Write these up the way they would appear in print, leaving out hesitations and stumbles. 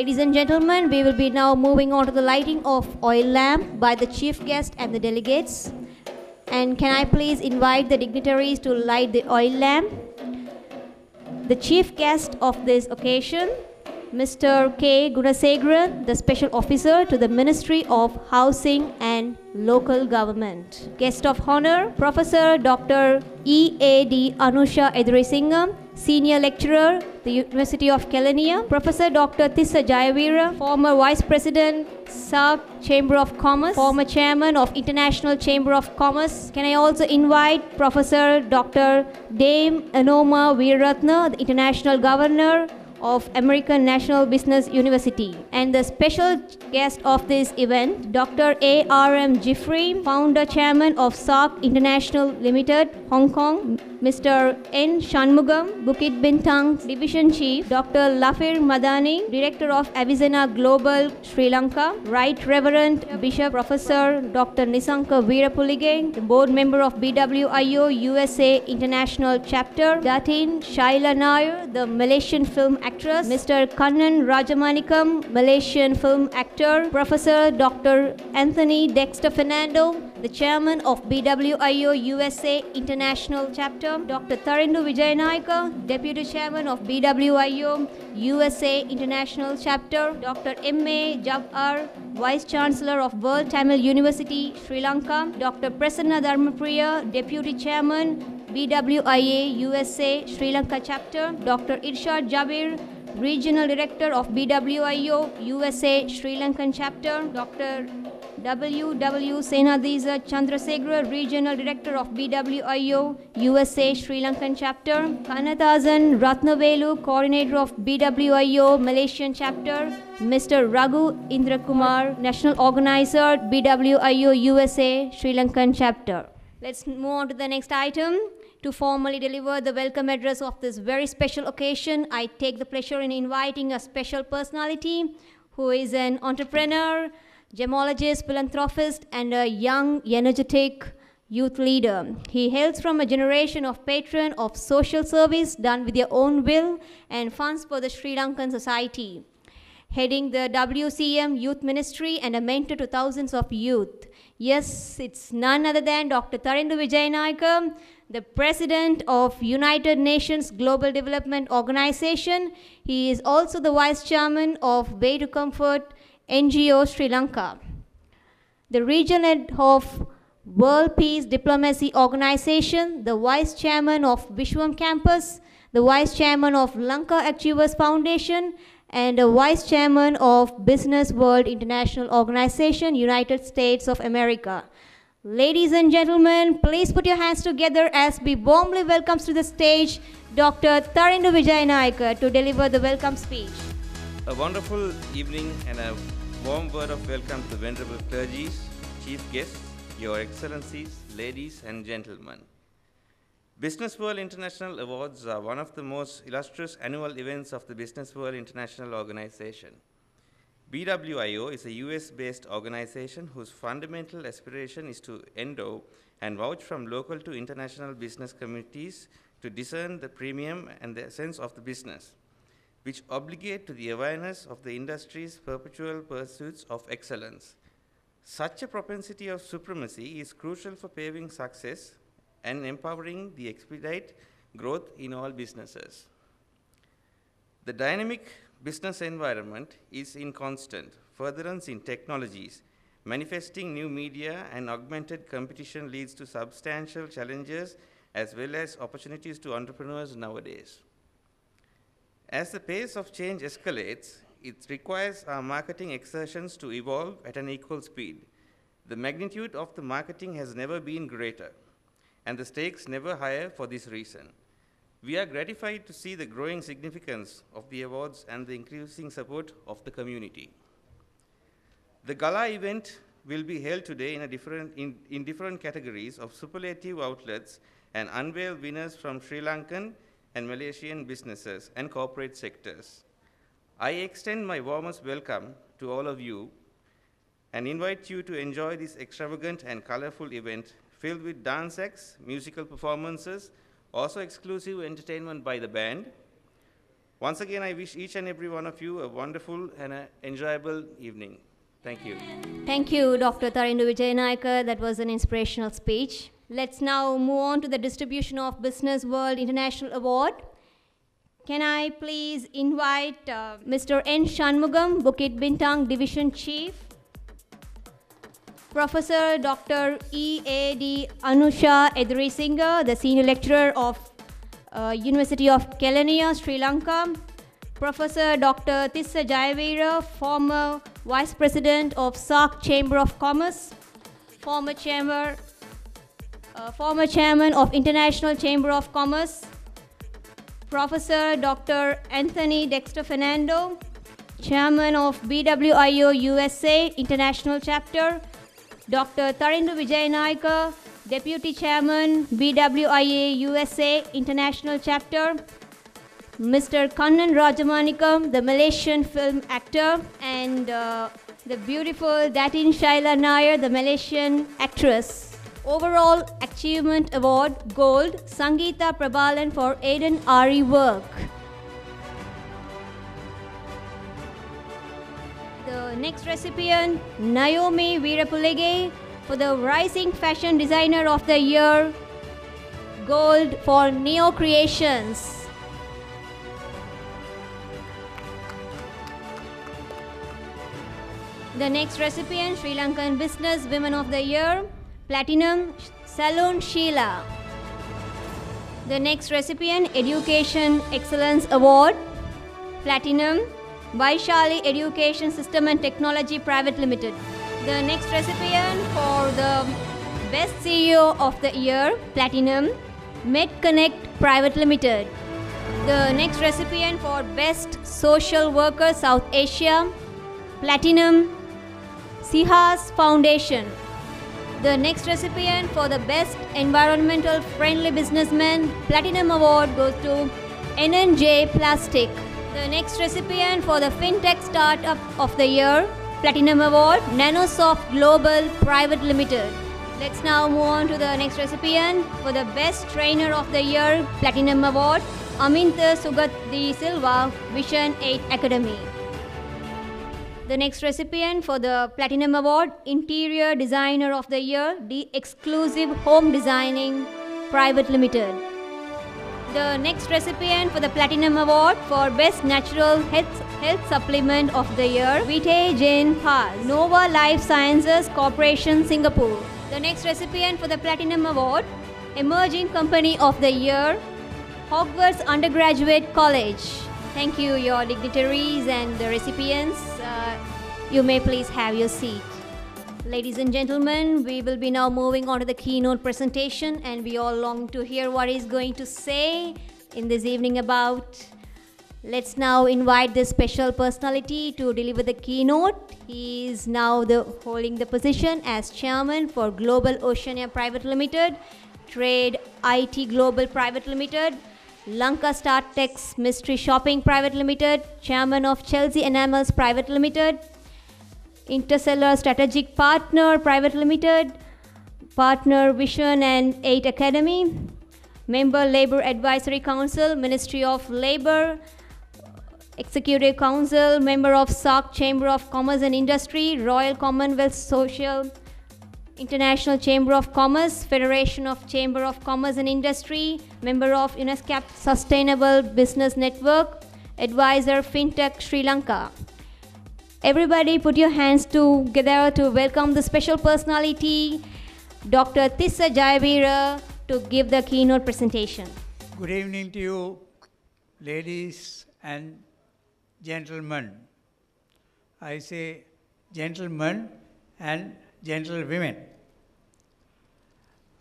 Ladies and gentlemen, we will be now moving on to the lighting of oil lamp by the chief guest and the delegates. And can I please invite the dignitaries to light the oil lamp? The chief guest of this occasion, Mr. K. Gunasegaran, the Special Officer to the Ministry of Housing and Local Government. Guest of honor, Professor Dr. E.A.D. Anusha Edirisingam, Senior Lecturer, the University of Kelaniya. Professor Dr. Tissa Jayavira, former Vice President, SAARC Chamber of Commerce, former Chairman of International Chamber of Commerce. Can I also invite Professor Dr. Dame Anoma Veeraratna, the International Governor of American National Business University. And the special guest of this event, Dr. A.R.M. Jeffrey, Founder Chairman of SAARC International Limited, Hong Kong. Mr. N. Shanmugam, Bukit Bintang Division Chief. Dr. Lafir Madani, Director of Avicenna Global, Sri Lanka. Right Reverend Bishop Professor Dr. Nisanka Veerapulige, the Board Member of BWIO USA International Chapter. Datin Shaila Nair, the Malaysian film actress. Mr. Kannan Rajamanikam, Malaysian film actor. Professor Dr. Anthony Dexter Fernando, the Chairman of BWIO USA International Chapter. Dr. Tharindu Vijayanayaka, Deputy Chairman of BWIO USA International Chapter. Dr. M.A. Jabbar, Vice Chancellor of World Tamil University, Sri Lanka. Dr. Prasanna Dharmapriya, Deputy Chairman, BWIA USA Sri Lanka Chapter. Dr. Irshad Jabir, Regional Director of BWIO USA Sri Lankan Chapter. Dr. W. Senadisa Chandrasekhara, Regional Director of BWIO USA Sri Lankan Chapter. Kanathasan Ratnavelu, Coordinator of BWIO Malaysian Chapter. Mr. Raghu Indrakumar, National Organizer, BWIO USA Sri Lankan Chapter. Let's move on to the next item. To formally deliver the welcome address of this very special occasion, I take the pleasure in inviting a special personality who is an entrepreneur, gemologist, philanthropist, and a young, energetic youth leader. He hails from a generation of patrons of social service done with their own will and funds for the Sri Lankan society. Heading the WCM Youth Ministry and a mentor to thousands of youth. Yes, it's none other than Dr. Tharindu Vijayanayaka, the President of United Nations Global Development Organization. He is also the Vice Chairman of Way to Comfort NGO Sri Lanka, the Regional Head of World Peace Diplomacy Organization, the Vice Chairman of Vishwam Campus, the Vice Chairman of Lanka Achievers Foundation, and a Vice Chairman of Business World International Organization, United States of America. Ladies and gentlemen, please put your hands together as we warmly welcome to the stage Dr. Tharindu Vijayanayaka to deliver the welcome speech. A wonderful evening and a warm word of welcome to venerable clergies, chief guests, your excellencies, ladies and gentlemen. Business World International Awards are one of the most illustrious annual events of the Business World International Organization. BWIO is a US-based organization whose fundamental aspiration is to endow and vouch from local to international business communities to discern the premium and the essence of the business, which obligate to the awareness of the industry's perpetual pursuits of excellence. Such a propensity of supremacy is crucial for paving success and empowering the expedite growth in all businesses. The dynamic business environment is in constant furtherance in technologies. Manifesting new media and augmented competition leads to substantial challenges as well as opportunities to entrepreneurs nowadays. As the pace of change escalates, it requires our marketing exertions to evolve at an equal speed. The magnitude of the marketing has never been greater, and the stakes never higher for this reason. We are gratified to see the growing significance of the awards and the increasing support of the community. The gala event will be held today in different categories of superlative outlets and unveil winners from Sri Lankan and Malaysian businesses and corporate sectors. I extend my warmest welcome to all of you and invite you to enjoy this extravagant and colorful event filled with dance acts, musical performances, also exclusive entertainment by the band. Once again, I wish each and every one of you a wonderful and enjoyable evening. Thank you. Thank you, Dr. Tarindu Wijayanayake. That was an inspirational speech. Let's now move on to the distribution of Business World International Award. Can I please invite Mr. N. Shanmugam, Bukit Bintang Division Chief, Professor Dr. E.A.D. Anusha Edrisinghe, the Senior Lecturer of University of Kelaniya, Sri Lanka, Professor Dr. Tissa Jayavira, former Vice President of SAARC Chamber of Commerce, former Chairman of International Chamber of Commerce, Professor Dr. Anthony Dexter Fernando, Chairman of BWIO USA International Chapter, Dr. Tarindu Wijayanayake, Deputy Chairman, BWIA USA International Chapter, Mr. Kannan Rajamanikam, the Malaysian film actor, and the beautiful Datin Shaila Nair, the Malaysian actress. Overall Achievement Award, Gold, Sangeeta Prabalan for Aiden Ari work. The next recipient, Naomi Veerapulege, for the Rising Fashion Designer of the Year, Gold for Neo Creations. The next recipient, Sri Lankan Business Women of the Year, Platinum, Salon Sheila. The next recipient, Education Excellence Award, Platinum, Vaishali Education System and Technology Private Limited. The next recipient for the Best CEO of the Year, Platinum, MedConnect Private Limited. The next recipient for Best Social Worker South Asia, Platinum, Sihas Foundation. The next recipient for the Best Environmental Friendly Businessman, Platinum Award, goes to NNJ Plastic. The next recipient for the FinTech Startup of the Year, Platinum Award, Nanosoft Global Private Limited. Let's now move on to the next recipient for the Best Trainer of the Year, Platinum Award, Amintha Sugat De Silva, Vision 8 Academy. The next recipient for the Platinum Award, Interior Designer of the Year, The Exclusive Home Designing Private Limited. The next recipient for the Platinum Award for Best Natural Health Supplement of the Year, Vitae Jain Paz, Nova Life Sciences Corporation, Singapore. The next recipient for the Platinum Award, Emerging Company of the Year, Hogwarts Undergraduate College. Thank you, your dignitaries and the recipients. You may please have your seat. Ladies and gentlemen, we will be now moving on to the keynote presentation, and we all long to hear what he's going to say in this evening about. Let's now invite this special personality to deliver the keynote. He is now holding the position as Chairman for Global Oceania Private Limited, Trade IT Global Private Limited, Lanka StarTex Mystery Shopping Private Limited, Chairman of Chelsea Enamels Private Limited, Intercellular Strategic Partner Private Limited, Partner Vision and 8 Academy, Member Labor Advisory Council, Ministry of Labor, Executive Council, Member of SAARC Chamber of Commerce and Industry, Royal Commonwealth Social International Chamber of Commerce, Federation of Chamber of Commerce and Industry, member of UNESCO Sustainable Business Network, advisor FinTech Sri Lanka. Everybody put your hands together to welcome the special personality, Dr. Tissa Jayavira, to give the keynote presentation. Good evening to you, ladies and gentlemen. I say gentlemen and gentlewomen.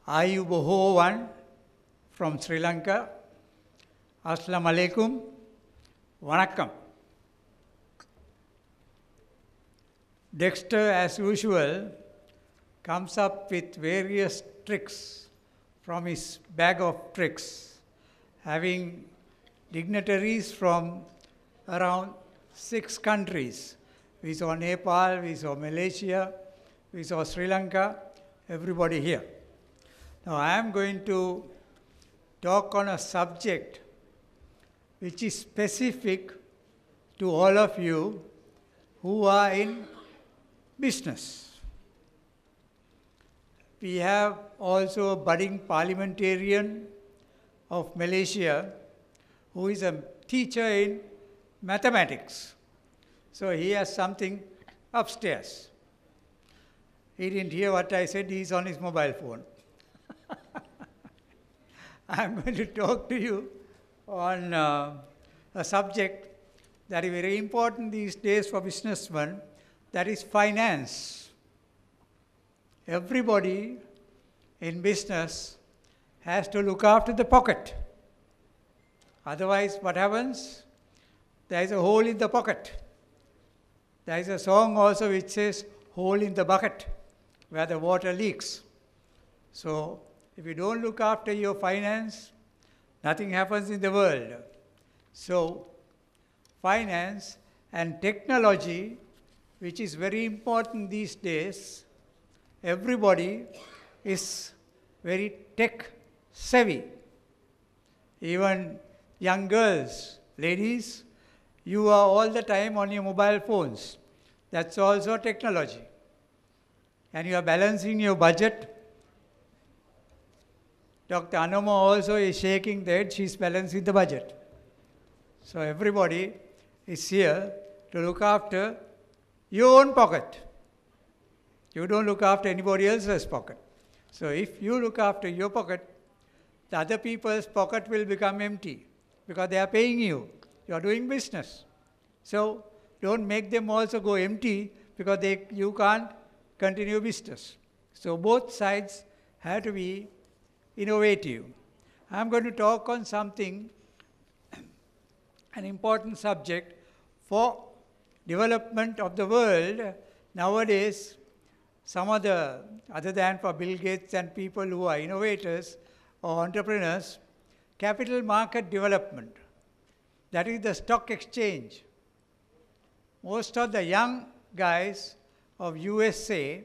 Ayubohowan from Sri Lanka. Assalamu alaikum. Vanakkam. Dexter, as usual, comes up with various tricks from his bag of tricks, having dignitaries from around 6 countries. We saw Nepal, we saw Malaysia, we saw Sri Lanka, everybody here. Now I am going to talk on a subject which is specific to all of you who are in business. We have also a budding parliamentarian of Malaysia who is a teacher in mathematics. So he has something upstairs. He didn't hear what I said, he's on his mobile phone. I'm going to talk to you on a subject that is very important these days for businessmen, that is finance. Everybody in business has to look after the pocket. Otherwise, what happens? There is a hole in the pocket. There is a song also which says, hole in the bucket, where the water leaks. So, if you don't look after your finance, nothing happens in the world. So, finance and technology, which is very important these days, everybody is very tech savvy. Even young girls, ladies, you are all the time on your mobile phones. That's also technology. And you are balancing your budget. Dr. Anoma also is shaking the head, she's balancing the budget. So everybody is here to look after your own pocket. You don't look after anybody else's pocket. So if you look after your pocket, the other people's pocket will become empty because they are paying you. You are doing business. So don't make them also go empty because you can't continue business. So both sides have to be innovative. I'm going to talk on something, an important subject for development of the world. Nowadays, other than for Bill Gates and people who are innovators or entrepreneurs, capital market development, that is the stock exchange. Most of the young guys of USA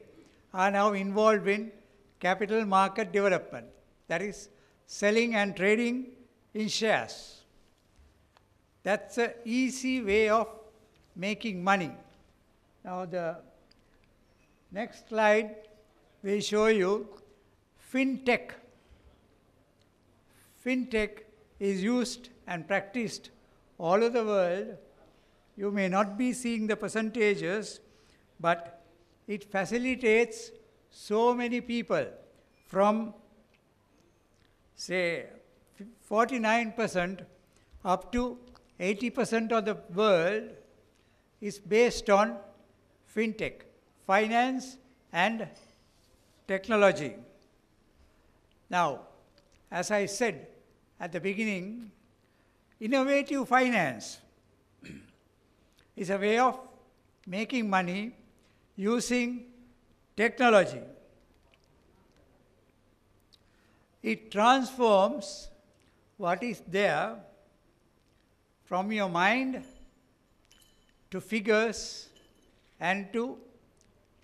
are now involved in capital market development, that is selling and trading in shares. That's an easy way of making money. Now the next slide will show you FinTech. FinTech is used and practiced all over the world. You may not be seeing the percentages, but it facilitates so many people from, say, 49% up to 80% of the world is based on FinTech, finance and technology. Now, as I said at the beginning, innovative finance is a way of making money using technology. It transforms what is there from your mind to figures and to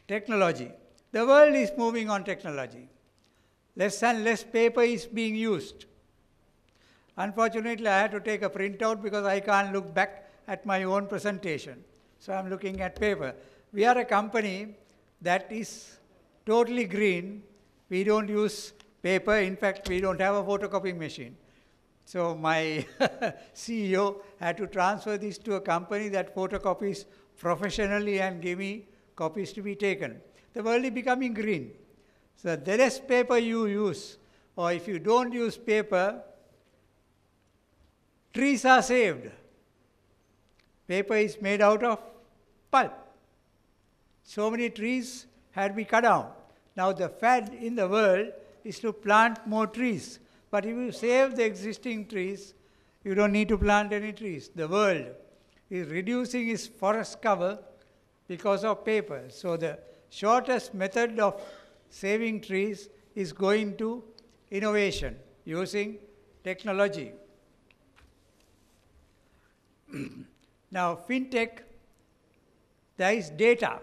technology. The world is moving on technology. Less and less paper is being used. Unfortunately, I had to take a printout because I can't look back at my own presentation. So I'm looking at paper. We are a company that is totally green. We don't use paper. In fact, we don't have a photocopying machine. So my CEO had to transfer this to a company that photocopies professionally and give me copies to be taken. The world is becoming green. So the less paper you use, or if you don't use paper, trees are saved. Paper is made out of pulp. So many trees had to be cut down. Now the fad in the world is to plant more trees. But if you save the existing trees, you don't need to plant any trees. The world is reducing its forest cover because of paper. So the shortest method of saving trees is going to innovation, using technology. Now, fintech, there is data.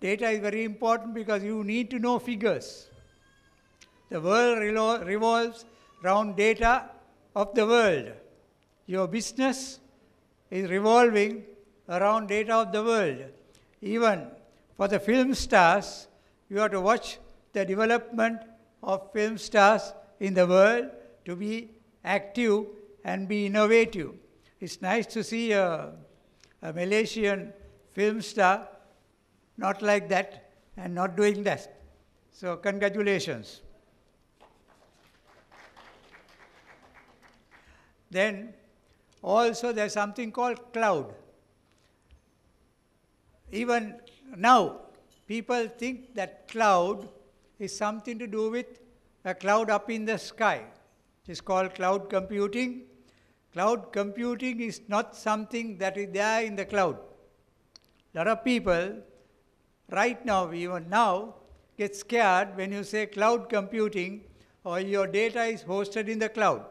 Data is very important because you need to know figures. The world revolves around data of the world. Your business is revolving around data of the world. Even for the film stars, you have to watch the development of film stars in the world to be active and be innovative. It's nice to see a Malaysian film star not like that and not doing that. So congratulations. Then also there's something called cloud. Even now, people think that cloud is something to do with a cloud up in the sky. It is called cloud computing. Cloud computing is not something that is there in the cloud. A lot of people, right now, even now, get scared when you say cloud computing or your data is hosted in the cloud.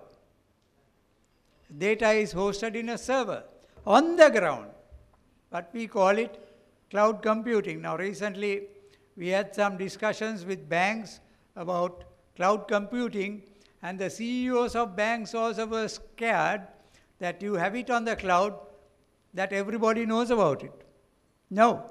Data is hosted in a server on the ground, but we call it cloud computing. Now, recently, we had some discussions with banks about cloud computing, and the CEOs of banks also were scared that you have it on the cloud, that everybody knows about it. No,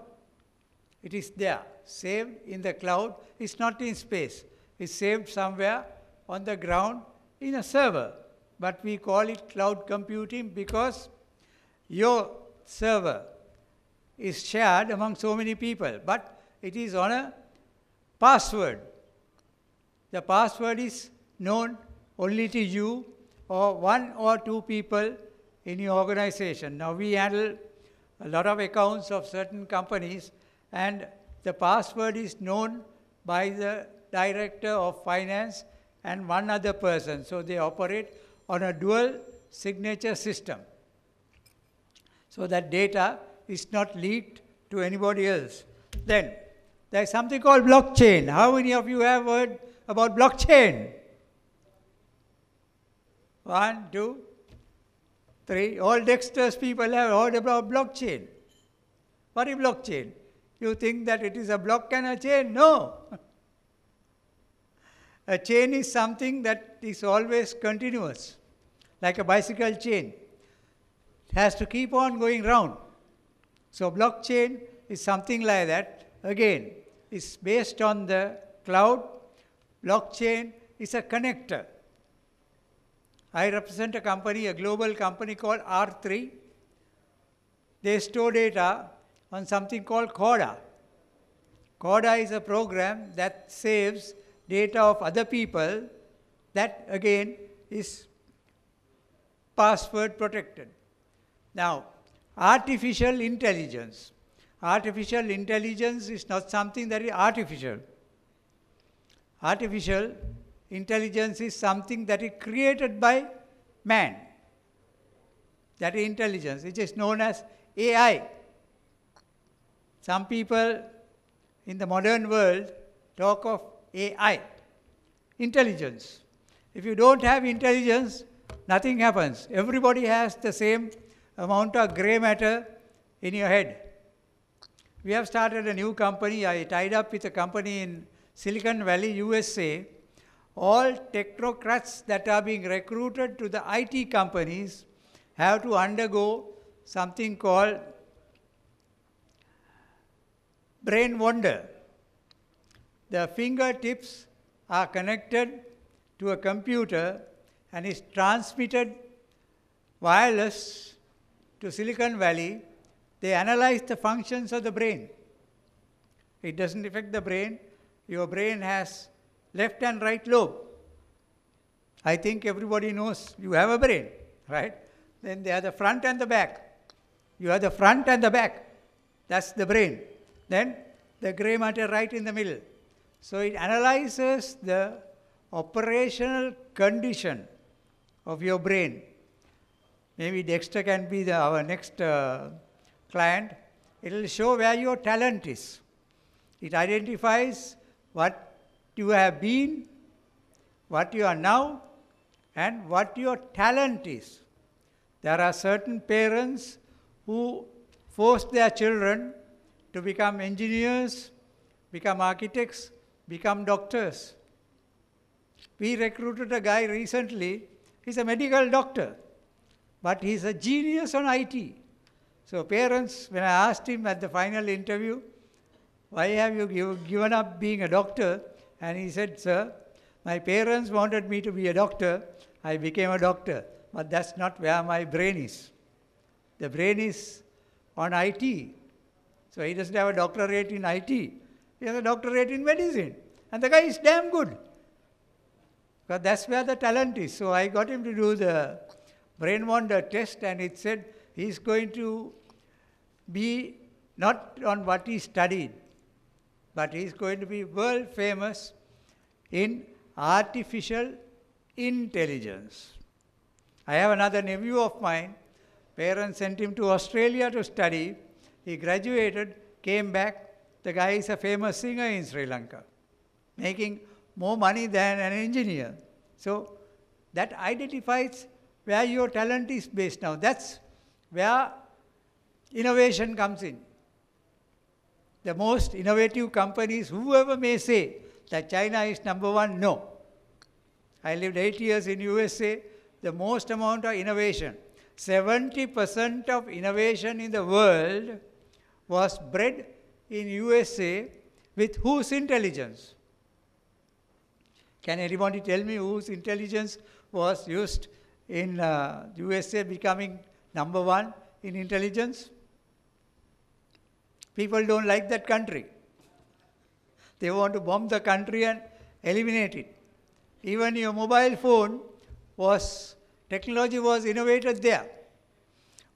it is there, saved in the cloud. It's not in space. It's saved somewhere on the ground in a server. But we call it cloud computing because your server is shared among so many people, but it is on a password. The password is known only to you or one or two people in your organization. Now, we handle a lot of accounts of certain companies, and the password is known by the director of finance and one other person. So they operate on a dual signature system, so that data is not leaked to anybody else. Then there is something called blockchain. How many of you have heard about blockchain? 1, 2, 3. All Dexter's people have heard about blockchain. What is blockchain? You think that it is a block and a chain? No. A chain is something that is always continuous, like a bicycle chain. It has to keep on going round. So blockchain is something like that. Again, it's based on the cloud. Blockchain is a connector. I represent a company, a global company called R3. They store data on something called Corda. Corda is a program that saves data of other people that, again, is password protected. Now, artificial intelligence. Artificial intelligence is not something that is artificial. Artificial intelligence is something that is created by man. That is intelligence. It is known as AI. Some people in the modern world talk of AI, intelligence. If you don't have intelligence, nothing happens. Everybody has the same amount of gray matter in your head. We have started a new company. I tied up with a company in Silicon Valley, USA. All technocrats that are being recruited to the IT companies have to undergo something called brain wonder. the fingertips are connected to a computer and is transmitted wireless to Silicon Valley. They analyze the functions of the brain. It doesn't affect the brain. Your brain has left and right lobe. I think everybody knows you have a brain, right? Then they are the front and the back. You have the front and the back. That's the brain. Then the gray matter right in the middle. So it analyzes the operational condition of your brain. Maybe Dexter can be our next client. It will show where your talent is. It identifies what you have been, what you are now, and what your talent is. There are certain parents who force their children to become engineers, become architects, become doctors. We recruited a guy recently. He's a medical doctor, but he's a genius on IT. So parents, when I asked him at the final interview, why have you given up being a doctor? And he said, sir, my parents wanted me to be a doctor. I became a doctor, but that's not where my brain is. The brain is on IT. So he doesn't have a doctorate in IT. He has a doctorate in medicine. And the guy is damn good. Because that's where the talent is. So I got him to do the brain wonder test, and it said he's going to be not on what he studied, but he's going to be world famous in artificial intelligence. I have another nephew of mine. Parents sent him to Australia to study. He graduated, came back. The guy is a famous singer in Sri Lanka, making more money than an engineer. So that identifies where your talent is based now. That's where innovation comes in. The most innovative companies, whoever may say that China is number one, no. I lived 8 years in USA, the most amount of innovation. 70% of innovation in the world was bred in USA with whose intelligence? Can anybody tell me whose intelligence was used in USA becoming number one in intelligence? People don't like that country. They want to bomb the country and eliminate it. Even your mobile phone technology was innovated there.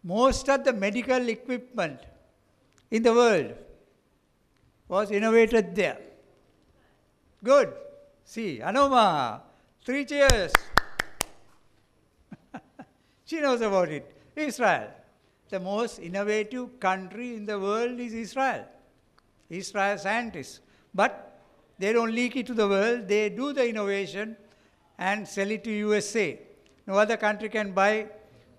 Most of the medical equipment in the world was innovated there. Good. See, Anoma, 3 cheers. She knows about it. Israel. The most innovative country in the world is Israel. Israel scientists. But they don't leak it to the world. They do the innovation and sell it to USA. No other country can buy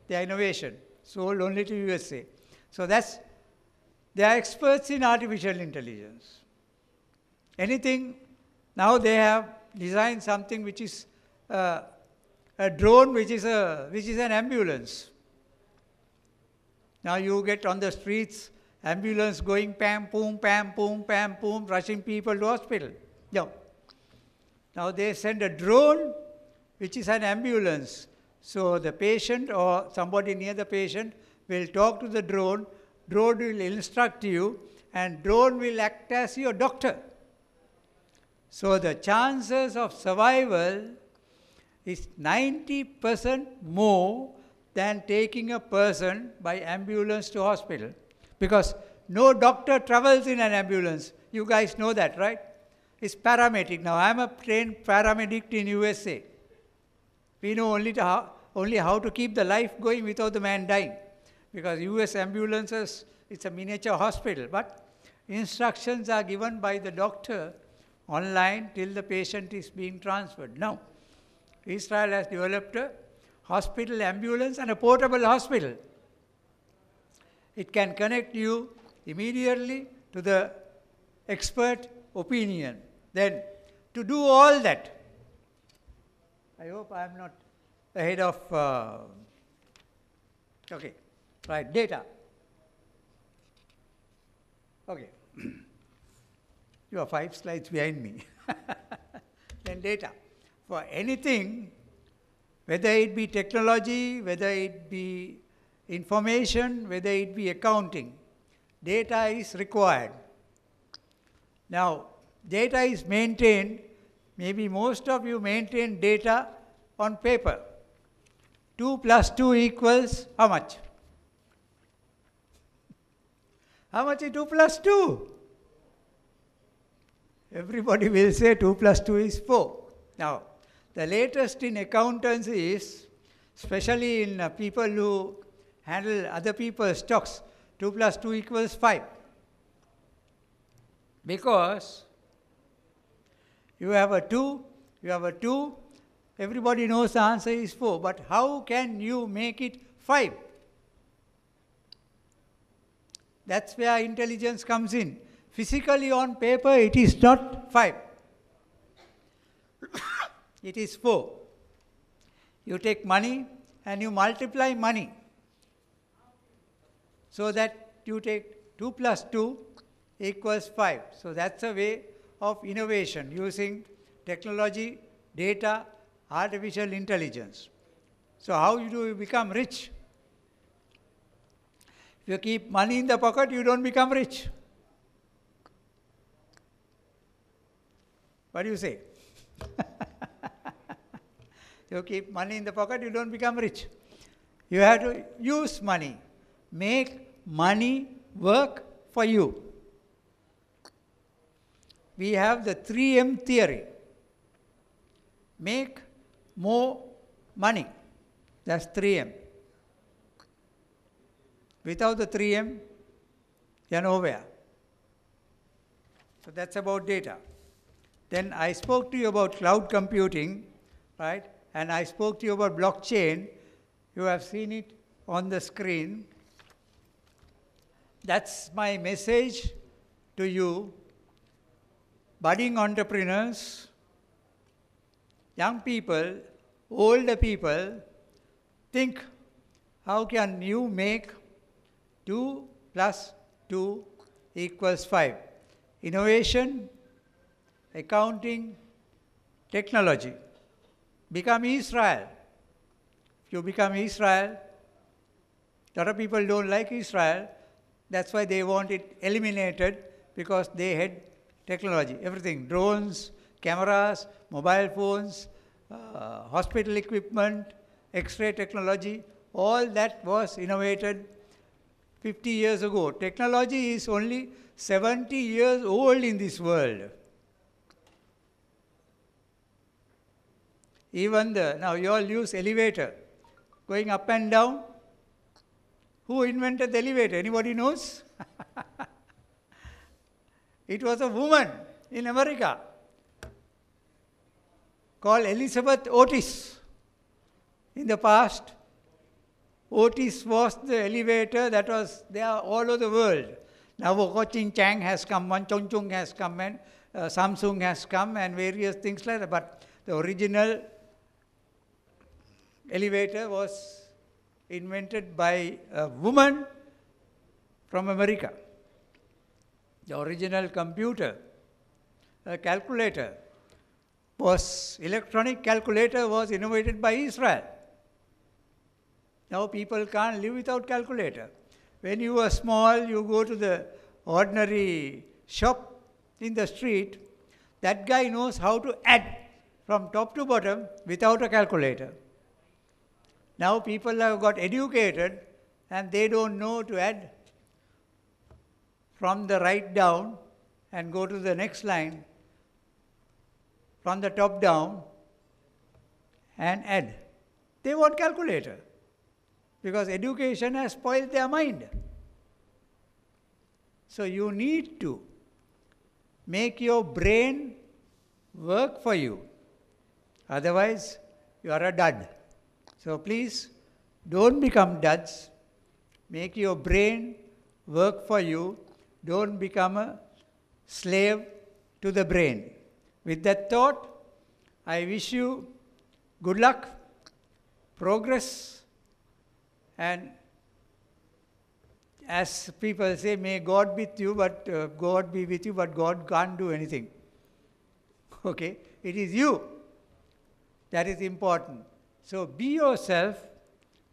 their innovation. Sold only to USA. So they are experts in artificial intelligence. Anything, now they have designed something which is a drone, which is an ambulance. Now you get on the streets, ambulance going pam, poom, rushing people to hospital. No. Now they send a drone, which is an ambulance. So the patient or somebody near the patient will talk to the drone will instruct you, and drone will act as your doctor. So the chances of survival is 90% more than taking a person by ambulance to hospital. Because no doctor travels in an ambulance. You guys know that, right? It's paramedic. Now, I'm a trained paramedic in USA. We know only how to keep the life going without the man dying. Because US ambulances, it's a miniature hospital. But instructions are given by the doctor online till the patient is being transferred. Now, Israel has developed a hospital ambulance and a portable hospital. It can connect you immediately to the expert opinion. Then, to do all that, I hope I am not ahead of, okay, right, data. Okay. You are 5 slides behind me. Then data. For anything, whether it be technology, whether it be information, whether it be accounting, data is required. Now, data is maintained, maybe most of you maintain data on paper. 2 plus 2 equals how much? How much is 2 plus 2? Everybody will say 2 plus 2 is 4. Now, the latest in accountancy is, especially in people who handle other people's stocks, 2 plus 2 equals 5. Because you have a 2, everybody knows the answer is 4. But how can you make it 5? That's where intelligence comes in. Physically on paper, it is not 5. It is 4. You take money and you multiply money. So that you take 2 plus 2 equals 5. So that's a way of innovation using technology, data, artificial intelligence. So how do you become rich? If you keep money in the pocket, you don't become rich. What do you say? You keep money in the pocket, you don't become rich. You have to use money. Make money work for you. We have the 3M theory. Make more money. That's 3M. Without the 3M, you're nowhere. So that's about data. Then I spoke to you about cloud computing, right? And I spoke to you about blockchain. You have seen it on the screen. That's my message to you, budding entrepreneurs, young people, older people. Think, how can you make 2 plus 2 equals 5? Innovation, accounting, technology. Become Israel. If you become Israel, a lot of people don't like Israel. That's why they want it eliminated, because they had technology. Everything, drones, cameras, mobile phones, hospital equipment, X-ray technology, all that was innovated 50 years ago. Technology is only 70 years old in this world. Even now you all use elevator, going up and down. Who invented the elevator? Anybody knows? It was a woman in America called Elizabeth Otis. In the past, Otis was the elevator that was there all over the world. Now Ching Chang has come, Chong Chung has come, and Samsung has come, and various things like that. But the original elevator was invented by a woman from America. The original computer, a calculator, electronic calculator was innovated by Israel. Now people can't live without calculator. When you are small, you go to the ordinary shop in the street, that guy knows how to add from top to bottom without a calculator. Now people have got educated and they don't know to add from the right down and go to the next line from the top down and add. They want calculator because education has spoiled their mind. So you need to make your brain work for you. Otherwise, you are a dud. So please, don't become duds. Make your brain work for you. Don't become a slave to the brain. With that thought, I wish you good luck, progress, and as people say, may God be with you, but God be with you, but God can't do anything. Okay? It is you that is important. So be yourself,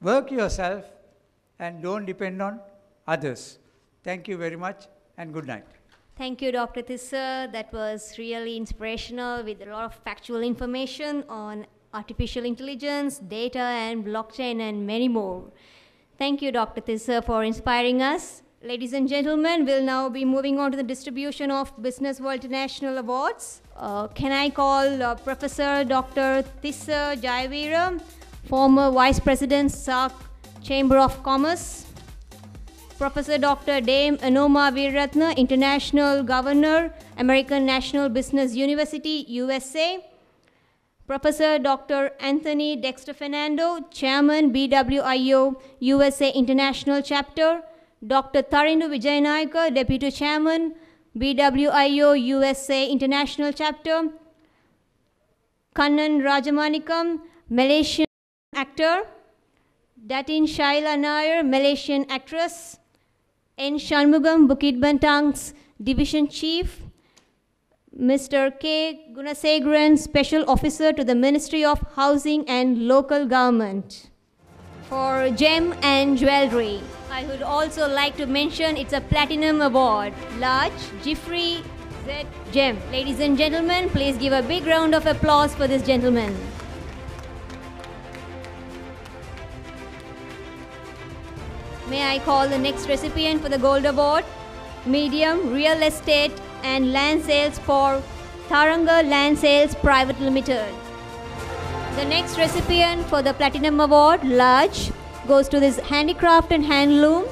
work yourself, and don't depend on others. Thank you very much, and good night. Thank you, Dr. Tissa. That was really inspirational with a lot of factual information on artificial intelligence, data, and blockchain, and many more. Thank you, Dr. Tissa, for inspiring us. Ladies and gentlemen, we'll now be moving on to the distribution of Business World International Awards. Can I call Professor Dr. Tissa Jayavira, former Vice President, SAARC Chamber of Commerce. Professor Dr. Dame Anoma Veeraratne, International Governor, American National Business University, USA. Professor Dr. Anthony Dexter Fernando, Chairman, BWIO, USA International Chapter. Dr. Tarindu Vijayanayaka, Deputy Chairman, BWIO, USA International Chapter. Kannan Rajamanikam, Malaysian actor. Datin Shaila Nair, Malaysian actress. N. Shanmugam, Bukit Bantang's Division Chief. Mr. K. Gunasegaran, Special Officer to the Ministry of Housing and Local Government. For Gem and Jewelry, I would also like to mention it's a Platinum Award. Large Jeffrey Z. Gem. Ladies and gentlemen, please give a big round of applause for this gentleman. May I call the next recipient for the Gold Award? Medium Real Estate and Land Sales for Tharanga Land Sales Private Limited. The next recipient for the Platinum Award, Large, goes to this Handicraft and Handloom,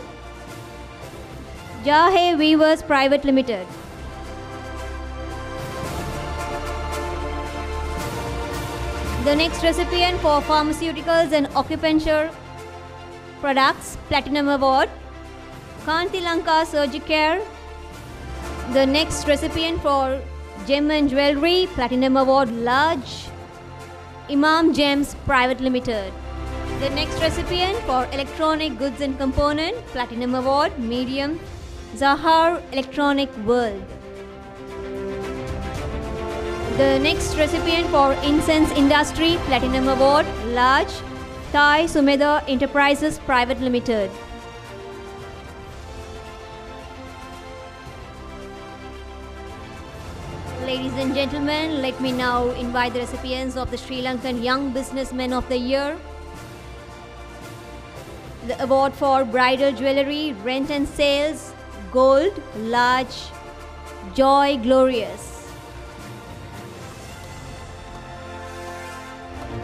Jahe Weavers Private Limited. The next recipient for Pharmaceuticals and Acupuncture Products, Platinum Award, Kanti Lanka Surgicare. The next recipient for Gem and Jewelry, Platinum Award, Large, Imam Gems Private Limited. The next recipient for Electronic Goods and Component, Platinum Award, Medium, Zahar Electronic World. The next recipient for Incense Industry, Platinum Award, Large, Thai Sumedha Enterprises Private Limited. Ladies and gentlemen, let me now invite the recipients of the Sri Lankan Young Businessman of the Year. The award for Bridal Jewellery, Rent and Sales, Gold, Large, Joy Glorious.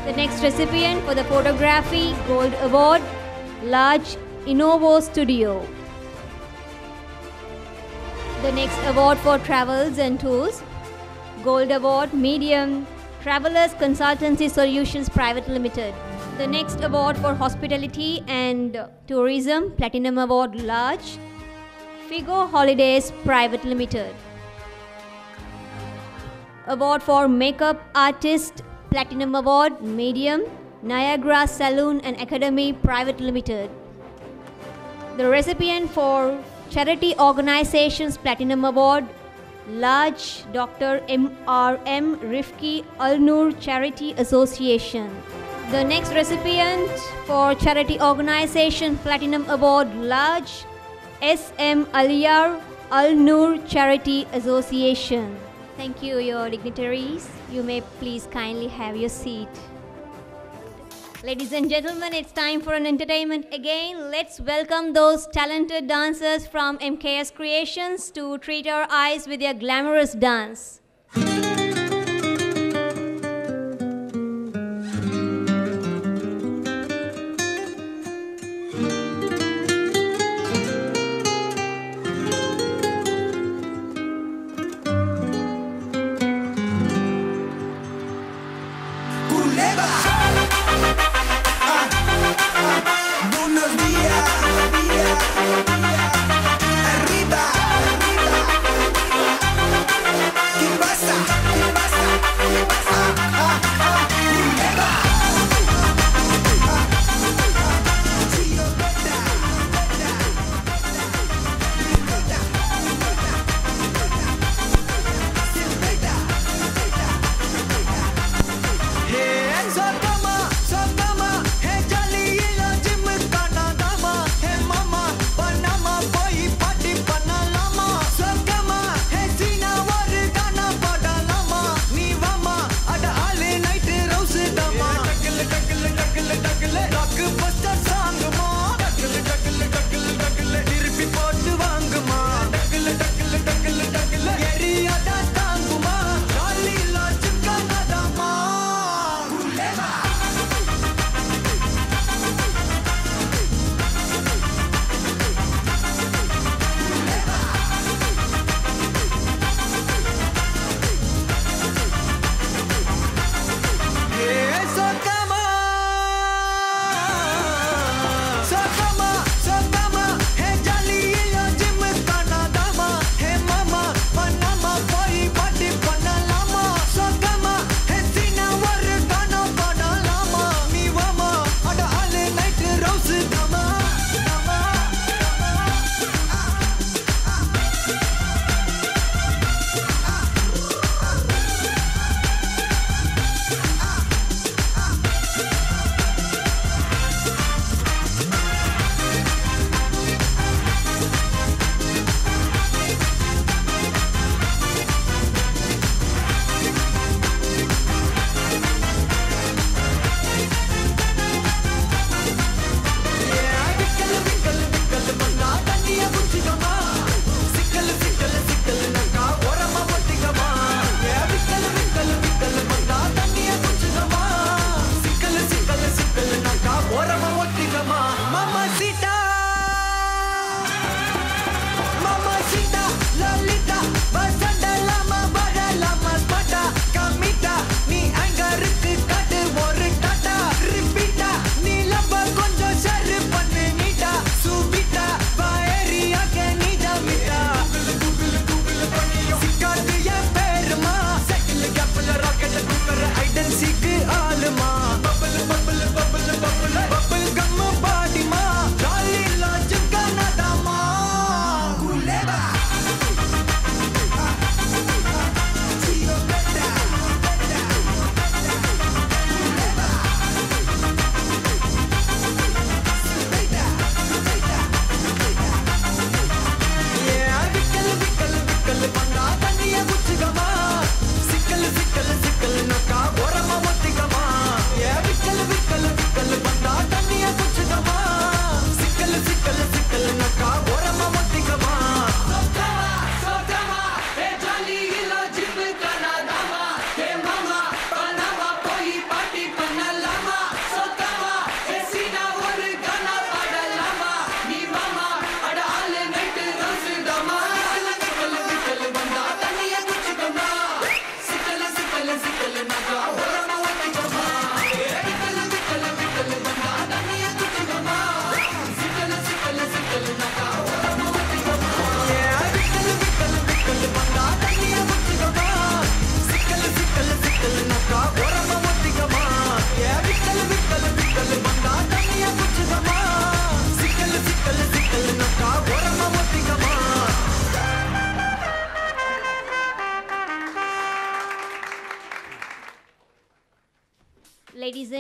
The next recipient for the Photography Gold Award, Large, Innovo Studio. The next award for Travels and Tours, Gold Award, Medium, Travelers Consultancy Solutions Private Limited. The next award for Hospitality and Tourism, Platinum Award, Large, Figo Holidays Private Limited. Award for Makeup Artist, Platinum Award, Medium, Niagara Saloon and Academy Private Limited. The recipient for Charity Organizations Platinum Award, Large, Dr. M.R.M. Rifki Al-Noor Charity Association. The next recipient for Charity Organization Platinum Award, Large, S.M. Aliyar Al-Noor Charity Association. Thank you, your dignitaries. You may please kindly have your seat. Ladies and gentlemen, it's time for an entertainment again. Let's welcome those talented dancers from MKS Creations to treat our eyes with their glamorous dance. Buenos días, arriba, ¿qué pasa?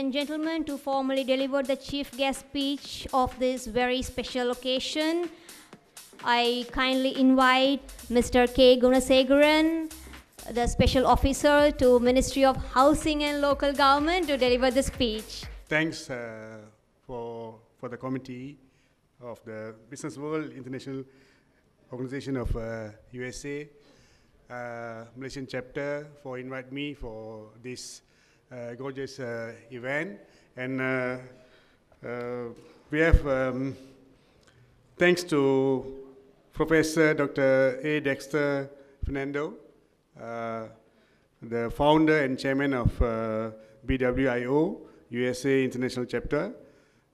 and gentlemen, to formally deliver the chief guest speech of this very special occasion, I kindly invite Mr. K. Gunasegaran, the Special Officer to Ministry of Housing and Local Government, to deliver the speech. Thanks for the committee of the Business World International Organization of USA, Malaysian chapter, for inviting me for this gorgeous event. And we have thanks to Professor Dr. A. Dexter Fernando, the founder and chairman of BWIO, USA International Chapter,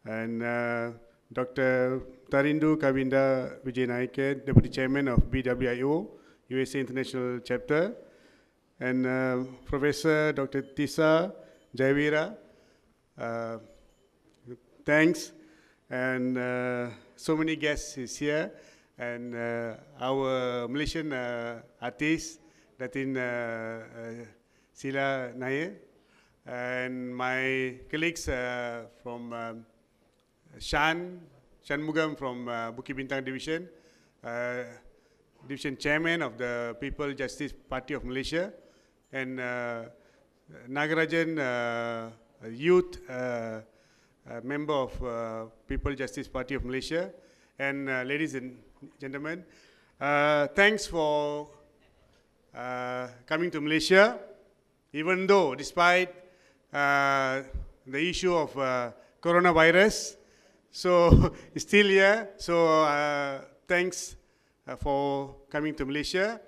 and Dr. Tarindu Kavinda Vijayanaike, Deputy Chairman of BWIO, USA International Chapter, and Professor Dr. Tisa Jayavira. Thanks, and so many guests is here, and our Malaysian artist, Datin Sila Nair, and my colleagues from Shanmugam from Bukit Bintang Division, Division Chairman of the People Justice Party of Malaysia, and Nagarajan, Youth member of People Justice Party of Malaysia, and ladies and gentlemen, thanks for coming to Malaysia, even though despite the issue of coronavirus, so still here. So thanks for coming to Malaysia.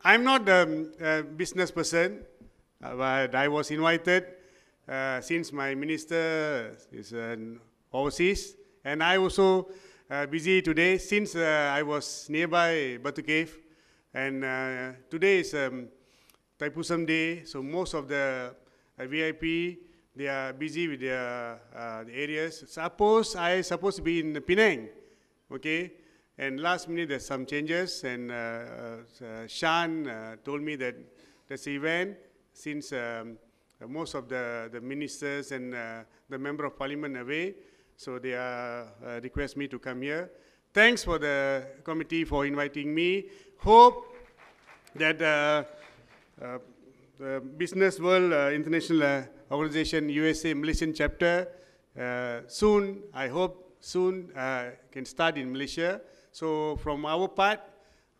I'm not a business person, but I was invited since my minister is overseas, and I also busy today since I was nearby Batu Cave, and today is Taipusam Day, so most of the VIP, they are busy with their the areas. I supposed to be in Penang, okay? And last minute there's some changes, and Shan told me that there's an event since most of the ministers and the member of parliament away, so they request me to come here. Thanks for the committee for inviting me. Hope that the Business World International Organization USA Malaysian chapter soon, I hope soon, can start in Malaysia. So from our part,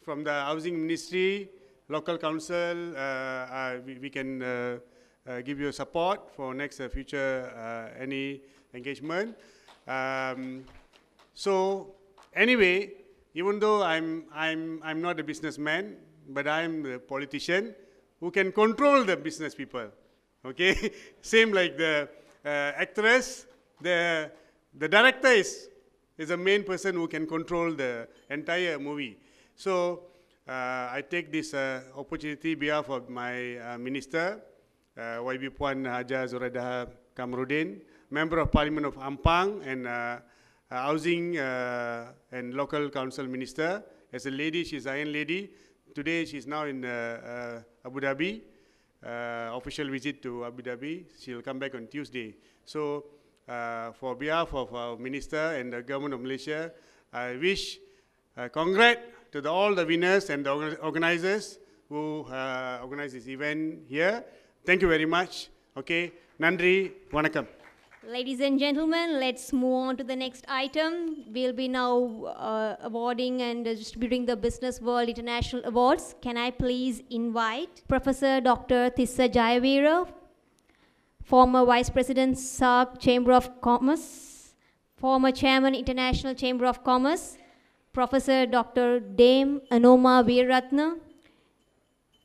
from the Housing Ministry, Local Council, we can give you support for next future any engagement. So anyway, even though I'm not a businessman, but I'm a politician who can control the business people, okay? Same like the actress, the director is the main person who can control the entire movie. So I take this opportunity on behalf of my minister, YB Puan Haja Zuraida Kamrudin, Member of Parliament of Ampang, and Housing and Local Council Minister. As a lady, she's an Iron Lady. Today she's now in Abu Dhabi, official visit to Abu Dhabi. She'll come back on Tuesday. So for behalf of our minister and the government of Malaysia, I wish congrats to all the winners and the organizers who organized this event here. Thank you very much. Okay, Nandri, Vanakkam. Ladies and gentlemen, let's move on to the next item. We'll be now awarding and distributing the Business World International Awards. Can I please invite Professor Dr. Tissa Jayavira, former Vice President, SAARC Chamber of Commerce, former Chairman, International Chamber of Commerce, Professor Dr. Dame Anoma Veeratna,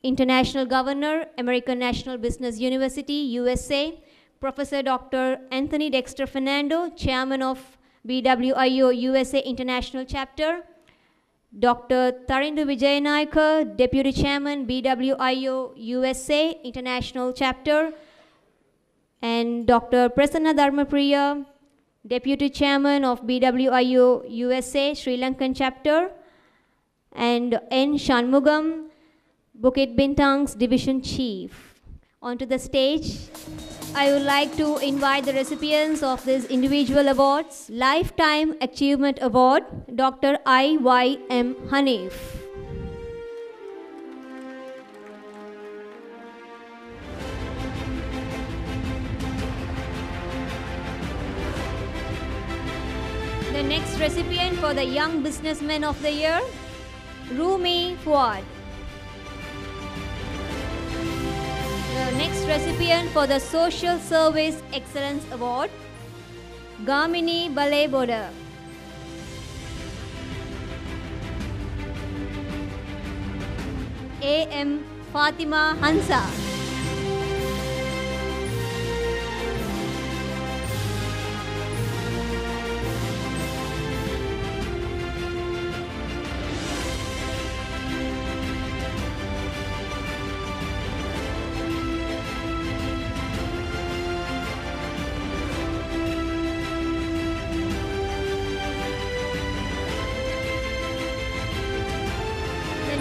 International Governor, American National Business University, USA, Professor Dr. Anthony Dexter Fernando, Chairman of BWIO USA International Chapter, Dr. Tarindu Vijayanaike, Deputy Chairman, BWIO USA International Chapter, and Dr. Prasanna Dharmapriya, Deputy Chairman of BWIO USA Sri Lankan Chapter, and N. Shanmugam, Bukit Bintang's Division Chief. onto the stage. I would like to invite the recipients of these individual awards. Lifetime Achievement Award, Dr. I.Y.M. Hanif. The next recipient for the Young Businessman of the Year, Rumi Fuad. The next recipient for the Social Service Excellence Award, Gamini Baleboda. A.M. Fatima Hansa.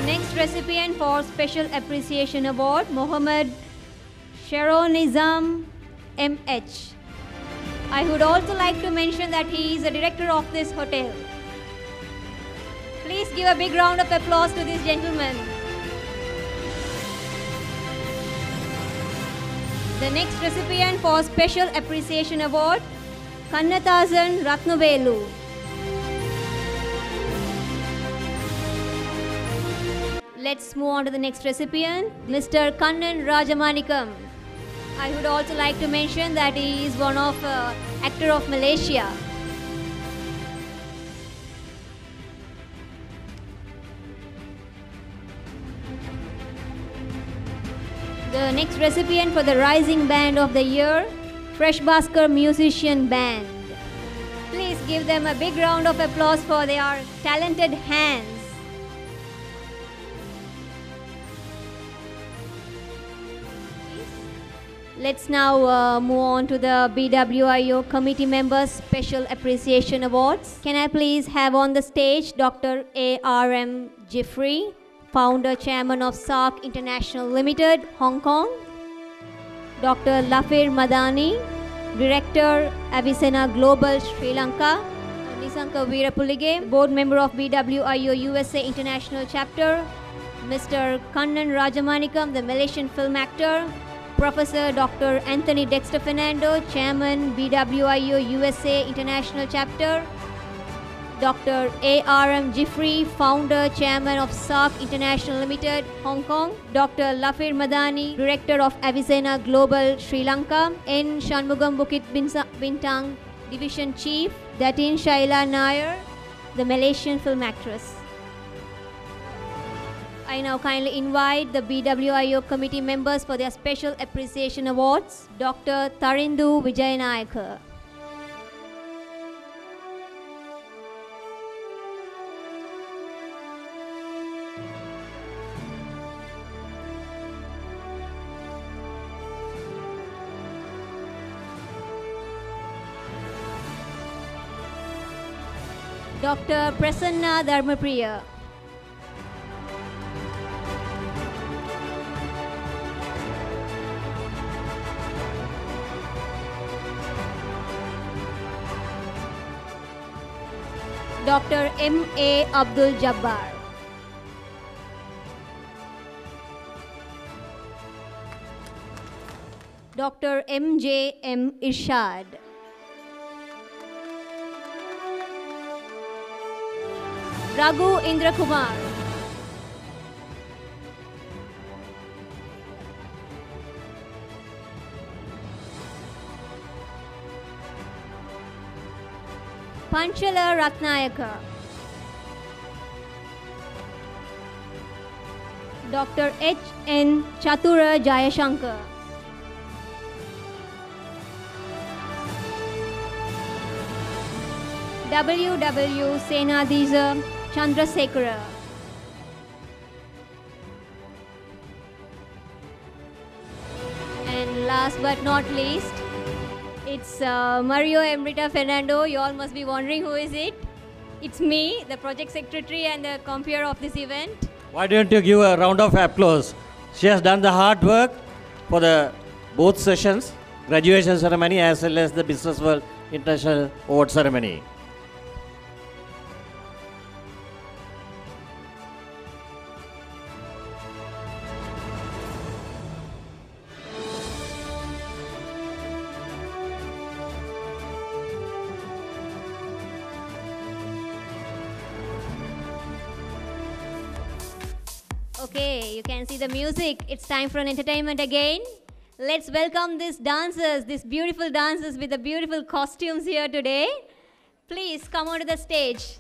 Next recipient for Special Appreciation Award, Mohammad Sharonizam M.H. I would also like to mention that he is the director of this hotel. Please give a big round of applause to this gentleman. The next recipient for Special Appreciation Award, Kannathasan Ratnavelu. Let's move on to the next recipient, Mr. Kannan Rajamanikam. I would also like to mention that he is one of actor of Malaysia. The next recipient for the Rising Band of the Year, Fresh Basker Musician Band. Please give them a big round of applause for their talented hands. Let's now move on to the BWIO Committee Members Special Appreciation Awards. Can I please have on the stage Dr. A.R.M. Jeffrey, Founder Chairman of SARC International Limited, Hong Kong. Dr. Lafir Madani, Director, Avicenna Global, Sri Lanka. Nisanka Veerapulige, Board Member of BWIO USA International Chapter. Mr. Kannan Rajamanikam, the Malaysian film actor. Professor Dr. Anthony Dexter Fernando, Chairman, BWIO USA International Chapter. Dr. A.R.M. Jeffrey, Founder, Chairman of SARC International Limited, Hong Kong. Dr. Lafir Madani, Director of Avicenna Global, Sri Lanka. N. Shanmugam Bukit Bintang, Division Chief. Datin Shaila Nair, the Malaysian film actress. I now kindly invite the BWIO committee members for their Special Appreciation Awards. Dr. Tarindu Vijayanayaka. Dr. Prasanna Dharmapriya. Dr. M.A. Abdul Jabbar. Dr. M.J.M. Irshad. Raghu Indra Kumar. Panchala Ratnayaka. Dr. H. N. Chatura Jayashankar. W. W. Senadisa Chandrasekhara. And last but not least, it's Mario Emrita Fernando. You all must be wondering who is it. It's me, the project secretary and the compeer of this event. Why don't you give a round of applause? She has done the hard work for the both sessions, graduation ceremony as well as the Business World International Award ceremony. Okay, you can see the music. It's time for an entertainment again. Let's welcome these dancers, these beautiful dancers with the beautiful costumes here today. Please come onto the stage.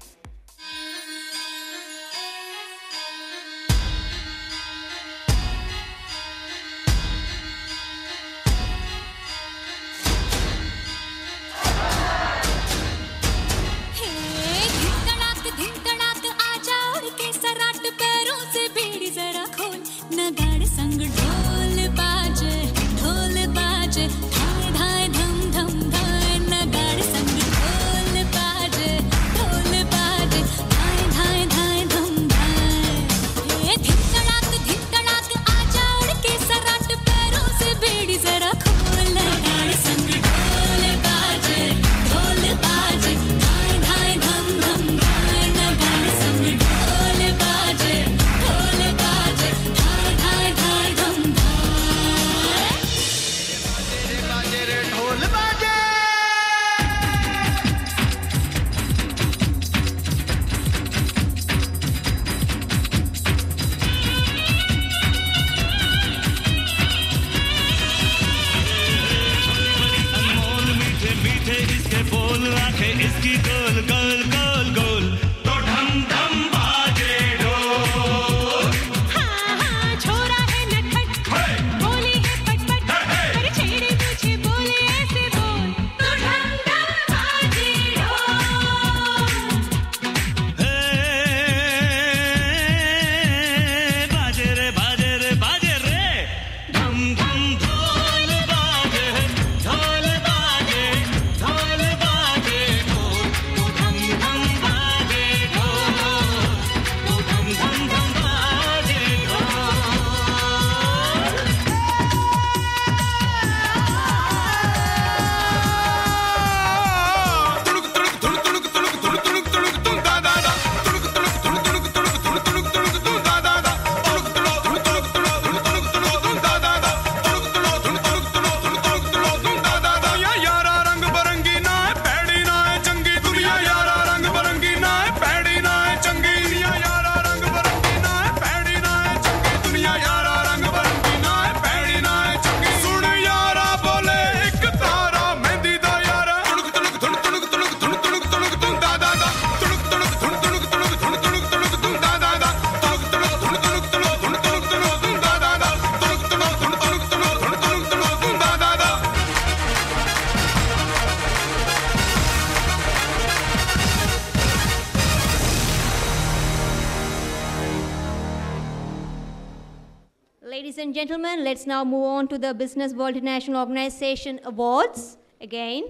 Ladies and gentlemen, let's now move on to the Business World International Organization Awards again.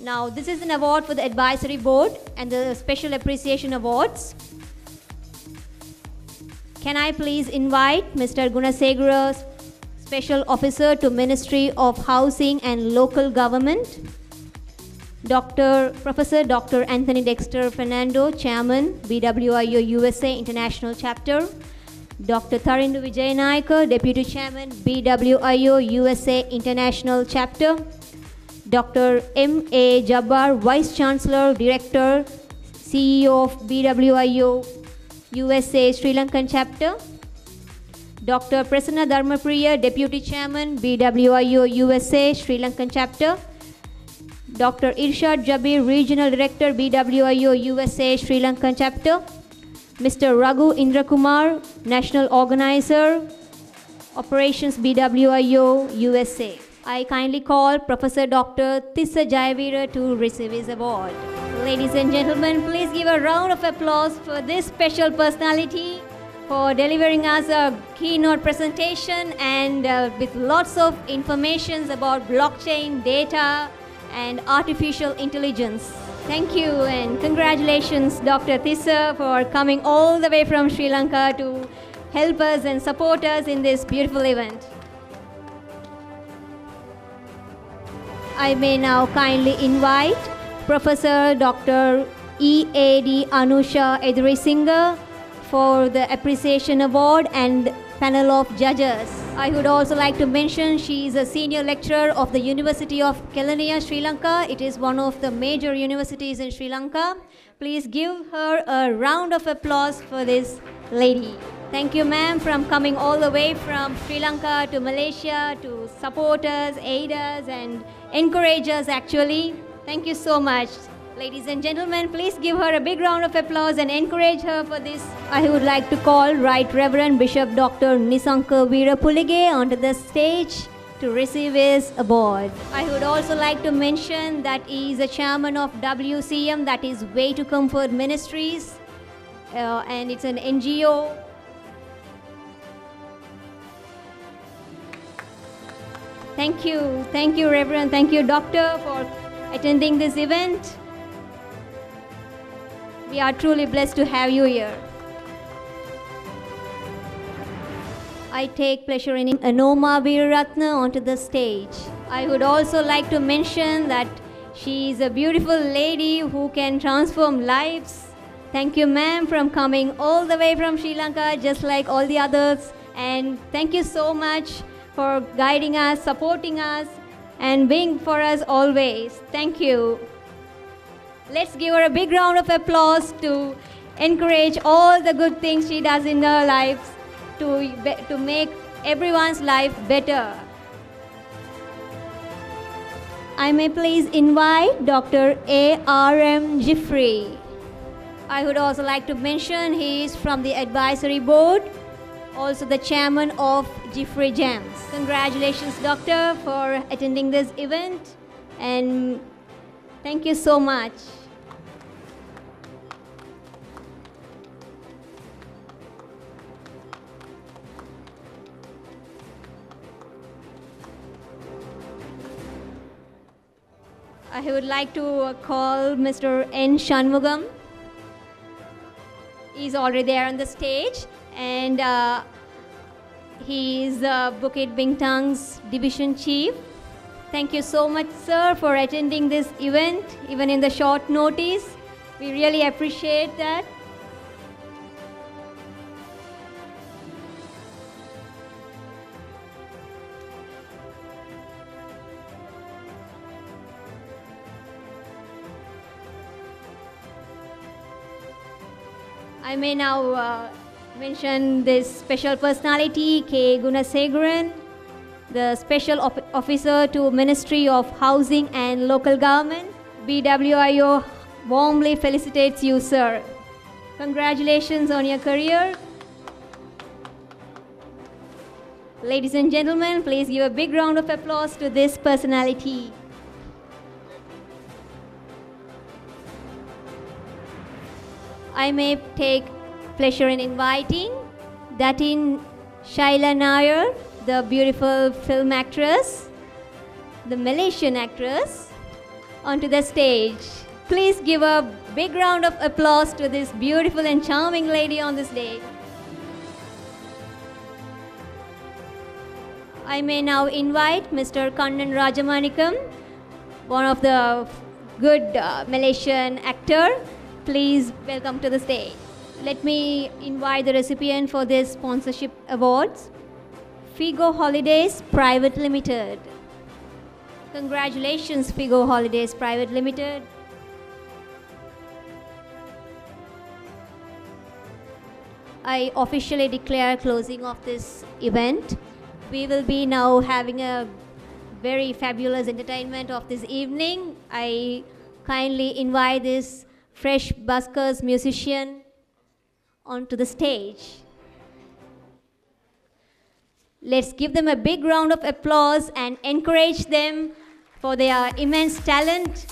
Now, this is an award for the Advisory Board and the Special Appreciation Awards. Can I please invite Mr. Gunasegara, Special Officer to Ministry of Housing and Local Government, Professor Dr. Anthony Dexter Fernando, Chairman, BWIO USA International Chapter, Dr. Tharindu Vijayanayaka, Deputy Chairman, BWIO USA International Chapter, Dr. M.A. Jabbar, Vice Chancellor, Director, CEO of BWIO USA Sri Lankan Chapter, Dr. Prasanna Dharmapriya, Deputy Chairman, BWIO USA Sri Lankan Chapter, Dr. Irshad Jabir, Regional Director, BWIO USA Sri Lankan Chapter, Mr. Raghu Indrakumar, National Organizer, Operations BWIO USA. I kindly call Professor Dr. Tissa Jayavira to receive his award. Ladies and gentlemen, please give a round of applause for this special personality for delivering us a keynote presentation and with lots of information about blockchain, data, and artificial intelligence. Thank you and congratulations, Dr. Tissa, for coming all the way from Sri Lanka to help us and support us in this beautiful event. I may now kindly invite Professor Dr. E.A.D. Anusha Edrisinghe for the Appreciation Award and panel of judges. I would also like to mention she is a senior lecturer of the University of Kelaniya, Sri Lanka. It is one of the major universities in Sri Lanka. Please give her a round of applause for this lady. Thank you, ma'am, from coming all the way from Sri Lanka to Malaysia to support us, aid us, and encourage us actually. Thank you so much. Ladies and gentlemen, please give her a big round of applause and encourage her for this. I would like to call Right Reverend Bishop Dr. Nisanka Veerapulige onto the stage to receive his award. I would also like to mention that he is a chairman of WCM, that is Way to Comfort Ministries, and it's an NGO. Thank you, Reverend, thank you, Doctor, for attending this event. We are truly blessed to have you here. I take pleasure in Anoma Veeraratne onto the stage. I would also like to mention that she is a beautiful lady who can transform lives. Thank you, ma'am, from coming all the way from Sri Lanka, just like all the others. And thank you so much for guiding us, supporting us, and being for us always. Thank you. Let's give her a big round of applause to encourage all the good things she does in her life to make everyone's life better. I may please invite Dr. A.R.M. Jeffrey. I would also like to mention he is from the advisory board, also the chairman of Jeffrey Gems. Congratulations, Doctor, for attending this event, and thank you so much. I would like to call Mr. N. Shanmugam. He's already there on the stage, and he is Bukit Bintang's division chief. Thank you so much, sir, for attending this event, even in the short notice. We really appreciate that. I may now mention this special personality, K. Gunasegaran, the Special Officer to Ministry of Housing and Local Government. BWIO warmly felicitates you, sir. Congratulations on your career. Ladies and gentlemen, please give a big round of applause to this personality. I may take pleasure in inviting Datin Shaila Nair, the beautiful film actress, the Malaysian actress, onto the stage. Please give a big round of applause to this beautiful and charming lady on this day. I may now invite Mr. Kannan Rajamanikam, one of the good Malaysian actor. Please welcome to the stage. Let me invite the recipient for this sponsorship awards, Figo Holidays Private Limited. Congratulations, Figo Holidays Private Limited. I officially declare closing of this event. We will be now having a very fabulous entertainment of this evening. I kindly invite this Fresh Buskers musician onto the stage. Let's give them a big round of applause and encourage them for their immense talent.